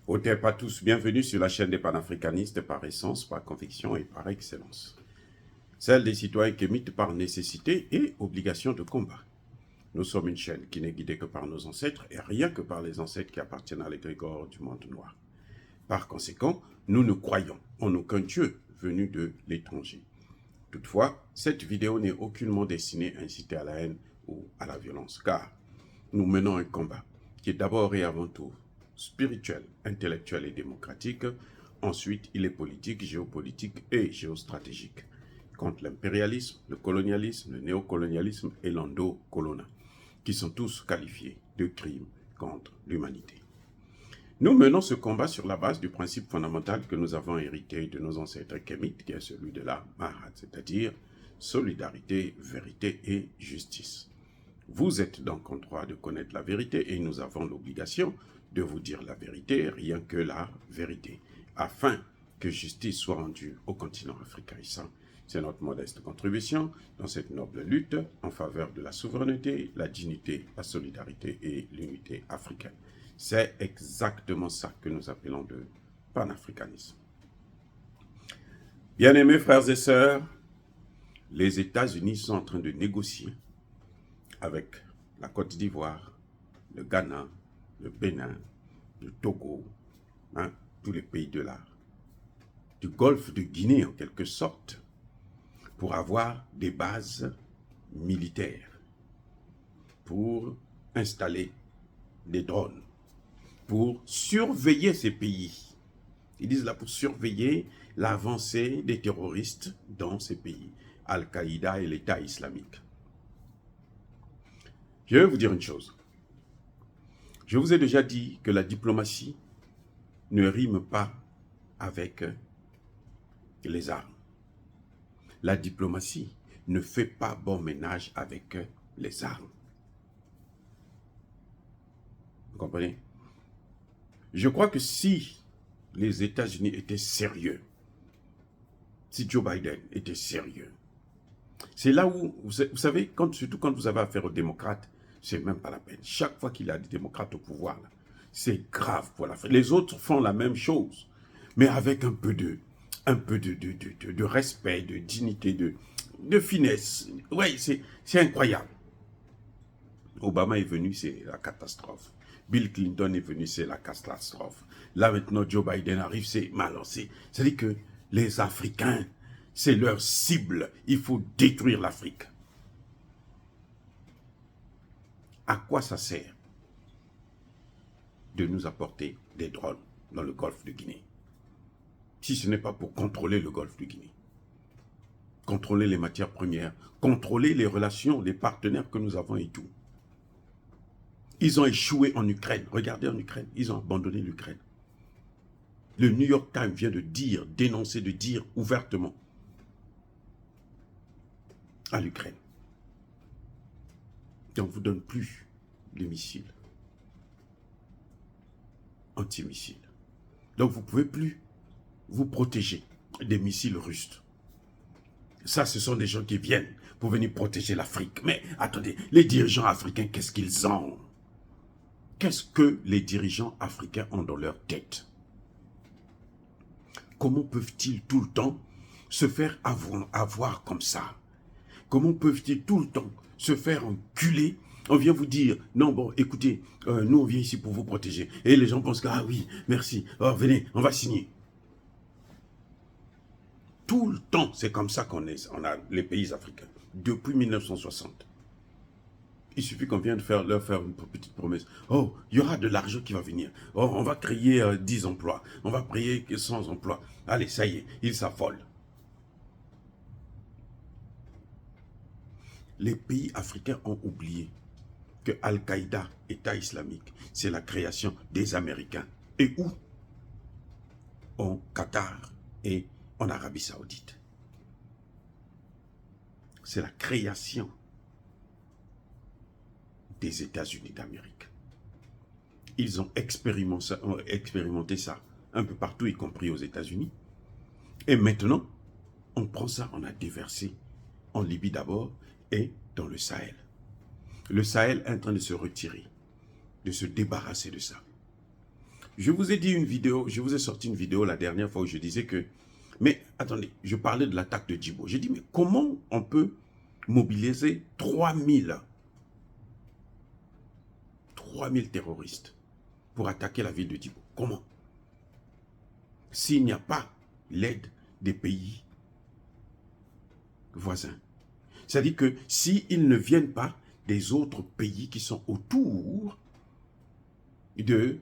Hôtel pas tous, bienvenue sur la chaîne des panafricanistes par essence, par conviction et par excellence. Celle des citoyens qui émitent par nécessité et obligation de combat. Nous sommes une chaîne qui n'est guidée que par nos ancêtres et rien que par les ancêtres qui appartiennent à l'égrégore du monde noir. Par conséquent, nous ne croyons en aucun Dieu venu de l'étranger. Toutefois, cette vidéo n'est aucunement destinée à inciter à la haine ou à la violence, car nous menons un combat qui est d'abord et avant tout spirituel, intellectuel et démocratique. Ensuite, il est politique, géopolitique et géostratégique, contre l'impérialisme, le colonialisme, le néocolonialisme et l'endocolona, qui sont tous qualifiés de crimes contre l'humanité. Nous menons ce combat sur la base du principe fondamental que nous avons hérité de nos ancêtres kémites, qui est celui de la Mahat, c'est-à-dire solidarité, vérité et justice. Vous êtes donc en droit de connaître la vérité et nous avons l'obligation de vous dire la vérité, rien que la vérité, afin que justice soit rendue au continent africain. C'est notre modeste contribution dans cette noble lutte en faveur de la souveraineté, la dignité, la solidarité et l'unité africaine. C'est exactement ça que nous appelons le panafricanisme. Bien-aimés frères et sœurs, les États-Unis sont en train de négocier avec la Côte d'Ivoire, le Ghana, le Bénin, le Togo, tous les pays du golfe de Guinée en quelque sorte, pour avoir des bases militaires, pour installer des drones, pour surveiller ces pays. Ils disent là pour surveiller l'avancée des terroristes dans ces pays, Al-Qaïda et l'État islamique. Je vais vous dire une chose. Je vous ai déjà dit que la diplomatie ne rime pas avec les armes. La diplomatie ne fait pas bon ménage avec les armes. Vous comprenez? Je crois que si les États-Unis étaient sérieux, si Joe Biden était sérieux, c'est là où, vous savez, surtout quand vous avez affaire aux démocrates, c'est même pas la peine. Chaque fois qu'il y a des démocrates au pouvoir, c'est grave pour l'Afrique. Les autres font la même chose, mais avec un peu de respect, de dignité, de finesse. Oui, c'est incroyable. Obama est venu, c'est la catastrophe. Bill Clinton est venu, c'est la catastrophe. Là maintenant, Joe Biden arrive, c'est mal lancé. C'est-à-dire que les Africains, c'est leur cible. Il faut détruire l'Afrique. À quoi ça sert de nous apporter des drones dans le golfe de Guinée, si ce n'est pas pour contrôler le golfe de Guinée, contrôler les matières premières, contrôler les relations, les partenaires que nous avons et tout. Ils ont échoué en Ukraine. Regardez en Ukraine, ils ont abandonné l'Ukraine. Le New York Times vient de dire, dénoncer, de dire ouvertement à l'Ukraine. On ne vous donne plus de missiles antimissiles. Donc vous ne pouvez plus vous protéger des missiles russes. Ça, ce sont des gens qui viennent pour venir protéger l'Afrique. Mais attendez, les dirigeants africains, qu'est-ce qu'ils ont? Qu'est-ce que les dirigeants africains ont dans leur tête? Comment peuvent-ils tout le temps se faire avoir comme ça? Comment peuvent-ils tout le temps se faire enculer? On vient vous dire, non, bon, écoutez, nous, on vient ici pour vous protéger. Et les gens pensent que, ah oui, merci, oh, venez, on va signer. Tout le temps, c'est comme ça on a les pays africains, depuis 1960. Il suffit qu'on vienne leur faire une petite promesse. Oh, il y aura de l'argent qui va venir. Oh, on va créer 10 emplois. On va créer 100 emplois. Allez, ça y est, ils s'affolent. Les pays africains ont oublié que Al-Qaïda, État islamique, c'est la création des Américains. Et où? Au Qatar et en Arabie Saoudite. C'est la création des États-Unis d'Amérique. Ils ont expérimenté ça un peu partout, y compris aux États-Unis. Et maintenant, on prend ça, on a déversé en Libye d'abord et dans le Sahel. Le Sahel est en train de se retirer, de se débarrasser de ça. Je vous ai dit une vidéo, je vous ai sorti une vidéo la dernière fois où je disais que, mais attendez, je parlais de l'attaque de Djibo. J'ai dit, mais comment on peut mobiliser 3000 terroristes pour attaquer la ville de Djibo? Comment? S'il n'y a pas l'aide des pays voisins. C'est-à-dire que s'ils ne viennent pas des autres pays qui sont autour de,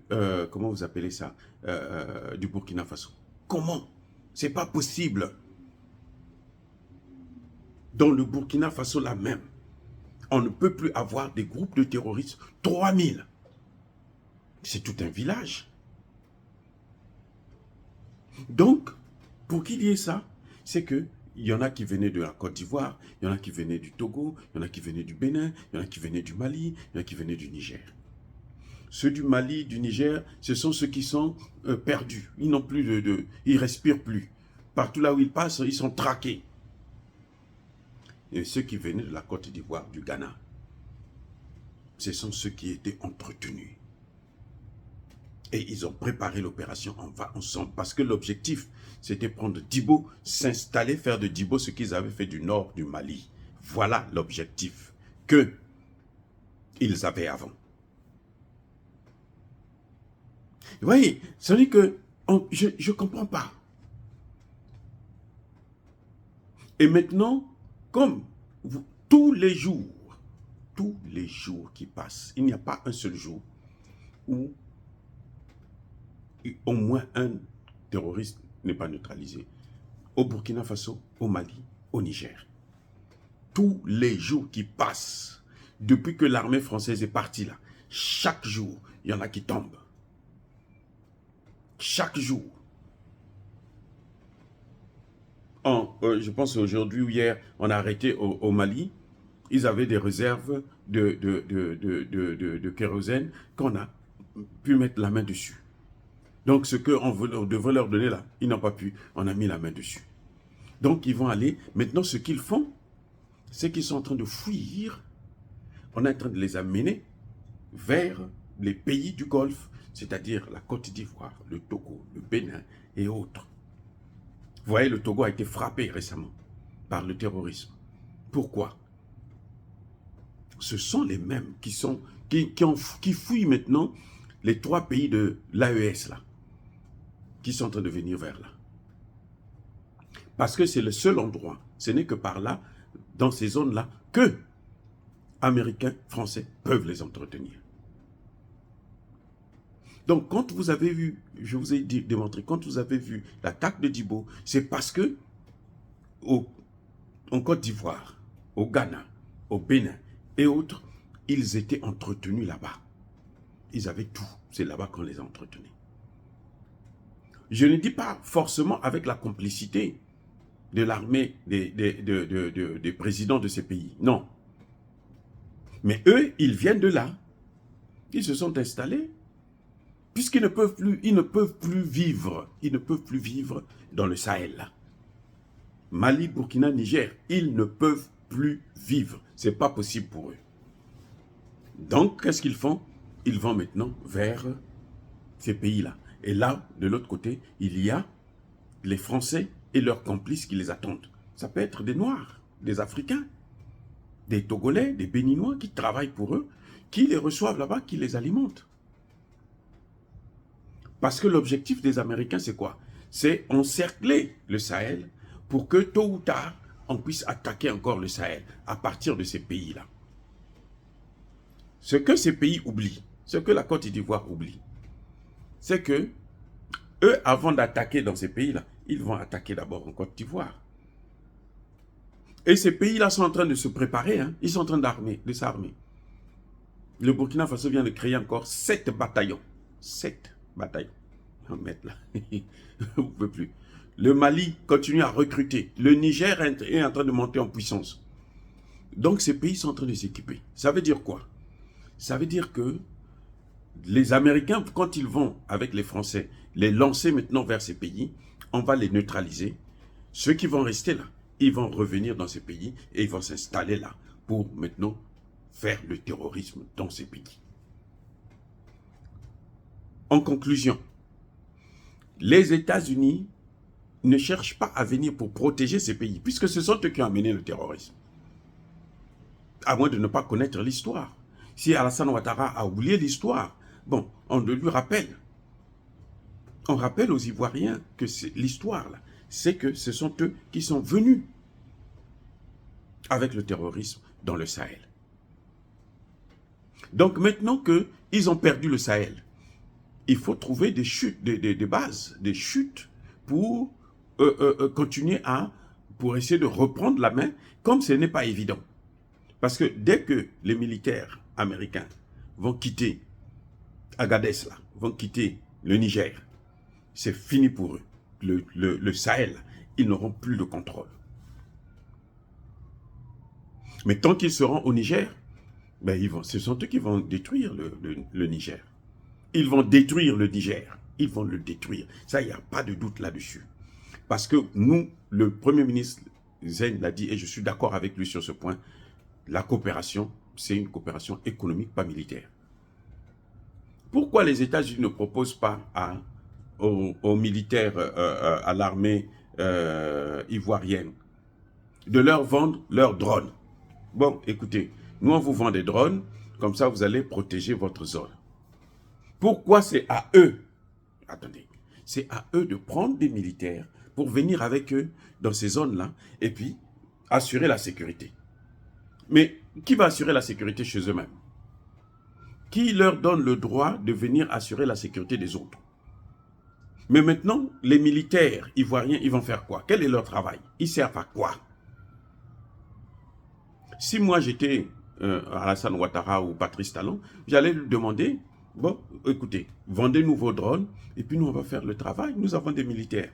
comment vous appelez ça, du Burkina Faso. Comment? C'est pas possible. Dans le Burkina Faso, là même, on ne peut plus avoir des groupes de terroristes. 3000. C'est tout un village. Donc, pour qu'il y ait ça, c'est que il y en a qui venaient de la Côte d'Ivoire, il y en a qui venaient du Togo, il y en a qui venaient du Bénin, il y en a qui venaient du Mali, il y en a qui venaient du Niger. Ceux du Mali, du Niger, ce sont ceux qui sont perdus. Ils n'ont plus ils ne respirent plus. Partout là où ils passent, ils sont traqués. Et ceux qui venaient de la Côte d'Ivoire, du Ghana, ce sont ceux qui étaient entretenus. Et ils ont préparé l'opération On va ensemble. Parce que l'objectif, c'était prendre Djibo, s'installer, faire de Djibo ce qu'ils avaient fait du nord du Mali. Voilà l'objectif qu'ils avaient avant. Vous voyez, ça veut dire que je ne comprends pas. Et maintenant, comme tous les jours qui passent, il n'y a pas un seul jour où au moins un terroriste n'est pas neutralisé. Au Burkina Faso, au Mali, au Niger. Tous les jours qui passent, depuis que l'armée française est partie là, chaque jour, il y en a qui tombent. Chaque jour. Je pense aujourd'hui ou hier, on a arrêté au Mali. Ils avaient des réserves de kérosène qu'on a pu mettre la main dessus. Donc ce qu'on devrait leur donner là, ils n'ont pas pu. On a mis la main dessus. Donc ils vont aller. Maintenant ce qu'ils font, c'est qu'ils sont en train de fuir. On est en train de les amener vers les pays du Golfe, c'est-à-dire la Côte d'Ivoire, le Togo, le Bénin et autres. Vous voyez, le Togo a été frappé récemment par le terrorisme. Pourquoi? Ce sont les mêmes qui fouillent maintenant les 3 pays de l'AES là, qui sont en train de venir vers là. Parce que c'est le seul endroit, ce n'est que par là, dans ces zones-là, que Américains, Français peuvent les entretenir. Donc, quand vous avez vu, je vous ai démontré, quand vous avez vu l'attaque de Djibo, c'est parce que en Côte d'Ivoire, au Ghana, au Bénin et autres, ils étaient entretenus là-bas. Ils avaient tout. C'est là-bas qu'on les a entretenus. Je ne dis pas forcément avec la complicité de l'armée des présidents de ces pays. Non. Mais eux, ils viennent de là. Ils se sont installés. Puisqu'ils ne peuvent plus, vivre. Ils ne peuvent plus vivre dans le Sahel là. Mali, Burkina, Niger, ils ne peuvent plus vivre. Ce n'est pas possible pour eux. Donc, qu'est-ce qu'ils font? Ils vont maintenant vers ces pays-là. Et là, de l'autre côté, il y a les Français et leurs complices qui les attendent. Ça peut être des Noirs, des Africains, des Togolais, des Béninois qui travaillent pour eux, qui les reçoivent là-bas, qui les alimentent. Parce que l'objectif des Américains, c'est quoi? C'est encercler le Sahel pour que tôt ou tard, on puisse attaquer encore le Sahel à partir de ces pays-là. Ce que ces pays oublient, ce que la Côte d'Ivoire oublie, c'est que eux, avant d'attaquer dans ces pays-là, ils vont attaquer d'abord en Côte d'Ivoire. Et ces pays-là sont en train de se préparer, hein. Ils sont en train de s'armer. Le Burkina Faso vient de créer encore 7 bataillons. 7 bataillons. On va mettre là. Vous ne pouvez plus. Le Mali continue à recruter. Le Niger est en train de monter en puissance. Donc ces pays sont en train de s'équiper. Ça veut dire quoi? Ça veut dire que les Américains, quand ils vont avec les Français, les lancer maintenant vers ces pays, on va les neutraliser. Ceux qui vont rester là, ils vont revenir dans ces pays et ils vont s'installer là pour maintenant faire le terrorisme dans ces pays. En conclusion, les États-Unis ne cherchent pas à venir pour protéger ces pays, puisque ce sont eux qui ont amené le terrorisme. À moins de ne pas connaître l'histoire. Si Alassane Ouattara a oublié l'histoire, bon, on le lui rappelle. On rappelle aux Ivoiriens que l'histoire, là, c'est que ce sont eux qui sont venus avec le terrorisme dans le Sahel. Donc maintenant qu'ils ont perdu le Sahel, il faut trouver des chutes, des bases, des chutes pour continuer pour essayer de reprendre la main, comme ce n'est pas évident. Parce que dès que les militaires américains vont quitter Agadez, là, vont quitter le Niger, c'est fini pour eux. Le Sahel, ils n'auront plus de contrôle. Mais tant qu'ils seront au Niger, ben ce sont eux qui vont détruire le Niger. Ils vont détruire le Niger. Ils vont le détruire. Ça, il n'y a pas de doute là-dessus. Parce que nous, le Premier ministre Zen l'a dit, et je suis d'accord avec lui sur ce point, la coopération, c'est une coopération économique, pas militaire. Pourquoi les États-Unis ne proposent pas aux militaires, à l'armée ivoirienne, de leur vendre leurs drones? Bon, écoutez, nous on vous vend des drones, comme ça vous allez protéger votre zone. Pourquoi c'est à eux, attendez, c'est à eux de prendre des militaires pour venir avec eux dans ces zones-là et puis assurer la sécurité? Mais qui va assurer la sécurité chez eux-mêmes? Qui leur donne le droit de venir assurer la sécurité des autres? Mais maintenant, les militaires ivoiriens, ils vont faire quoi? Quel est leur travail? Ils servent à quoi? Si moi j'étais Alassane Ouattara ou Patrice Talon, j'allais lui demander, bon, écoutez, vendez-nous vos drones, et puis nous on va faire le travail. Nous avons des militaires.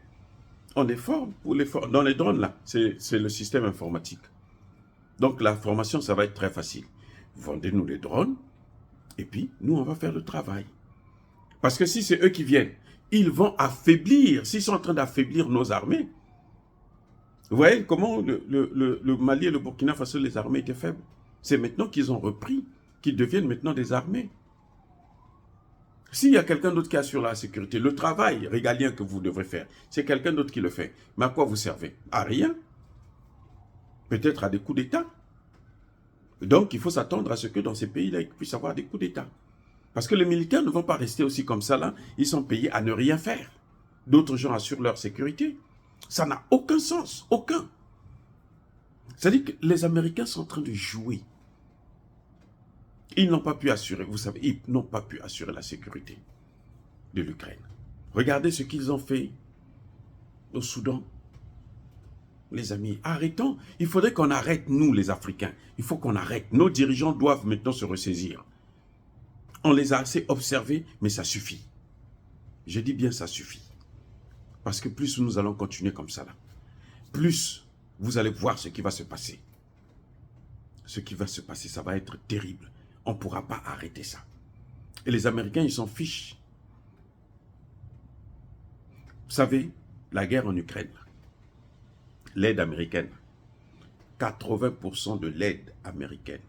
On est fort dans les drones là, c'est le système informatique. Donc la formation, ça va être très facile. Vendez-nous les drones, et puis nous on va faire le travail. Parce que si c'est eux qui viennent, ils vont affaiblir, s'ils sont en train d'affaiblir nos armées. Vous voyez comment le Mali et le Burkina Faso, les armées étaient faibles. C'est maintenant qu'ils ont repris, qu'ils deviennent maintenant des armées. S'il y a quelqu'un d'autre qui assure la sécurité, le travail régalien que vous devrez faire, c'est quelqu'un d'autre qui le fait. Mais à quoi vous servez? À rien. Peut-être à des coups d'État. Donc il faut s'attendre à ce que dans ces pays-là, il puisse y avoir des coups d'État. Parce que les militaires ne vont pas rester aussi comme ça là, ils sont payés à ne rien faire. D'autres gens assurent leur sécurité. Ça n'a aucun sens, aucun. C'est-à-dire que les Américains sont en train de jouer. Ils n'ont pas pu assurer, vous savez, ils n'ont pas pu assurer la sécurité de l'Ukraine. Regardez ce qu'ils ont fait au Soudan. Les amis, arrêtons. Il faudrait qu'on arrête, nous les Africains. Il faut qu'on arrête. Nos dirigeants doivent maintenant se ressaisir. On les a assez observés, mais ça suffit. Je dis bien ça suffit. Parce que plus nous allons continuer comme ça, là, plus vous allez voir ce qui va se passer. Ce qui va se passer, ça va être terrible. On ne pourra pas arrêter ça. Et les Américains, ils s'en fichent. Vous savez, la guerre en Ukraine, l'aide américaine, 80% de l'aide américaine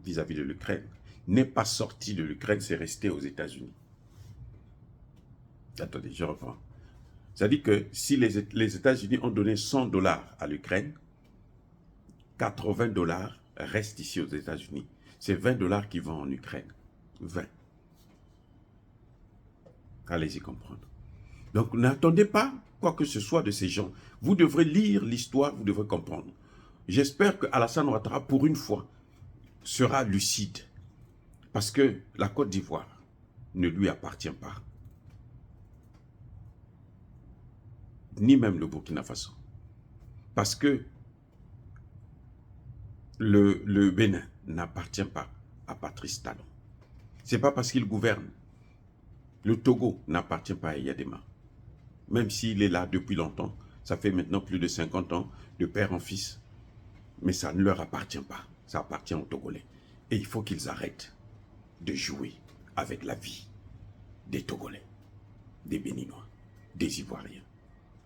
vis-à-vis de l'Ukraine n'est pas sortie de l'Ukraine, c'est resté aux États-Unis. Attendez, je reprends. C'est-à-dire que si les États-Unis ont donné 100 $ à l'Ukraine, 80 $ restent ici aux États-Unis. C'est 20 $ qui vont en Ukraine. 20. Allez-y comprendre. Donc n'attendez pas quoi que ce soit de ces gens. Vous devrez lire l'histoire, vous devrez comprendre. J'espère que Alassane Ouattara, pour une fois, sera lucide. Parce que la Côte d'Ivoire ne lui appartient pas. Ni même le Burkina Faso. Parce que le Bénin n'appartient pas à Patrice Talon. Ce n'est pas parce qu'il gouverne. Le Togo n'appartient pas à Yadema. Même s'il est là depuis longtemps, ça fait maintenant plus de 50 ans, de père en fils. Mais ça ne leur appartient pas. Ça appartient aux Togolais. Et il faut qu'ils arrêtent de jouer avec la vie des Togolais, des Béninois, des Ivoiriens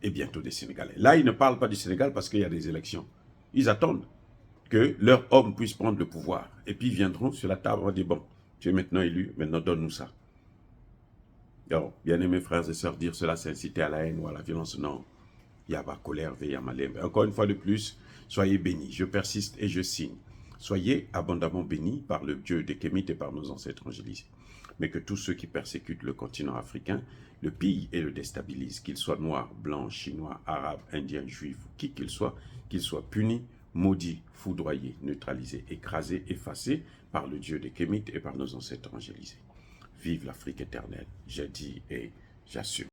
et bientôt des Sénégalais. Là, ils ne parlent pas du Sénégal parce qu'il y a des élections. Ils attendent que leurs hommes puissent prendre le pouvoir. Et puis ils viendront sur la table et dire, bon, tu es maintenant élu, maintenant donne-nous ça. Alors, bien-aimés frères et sœurs, dire cela, c'est inciter à la haine ou à la violence. Non, il y a pas colère, veille à malin. Encore une fois de plus, soyez bénis. Je persiste et je signe. Soyez abondamment bénis par le Dieu des Kémites et par nos ancêtres angélisés. Mais que tous ceux qui persécutent le continent africain le pillent et le déstabilisent, qu'ils soient noirs, blancs, chinois, arabes, indiens, juifs, qui qu'ils soient punis, maudits, foudroyés, neutralisés, écrasés, effacés par le Dieu des Kémites et par nos ancêtres angélisés. Vive l'Afrique éternelle, j'ai dit et j'assume.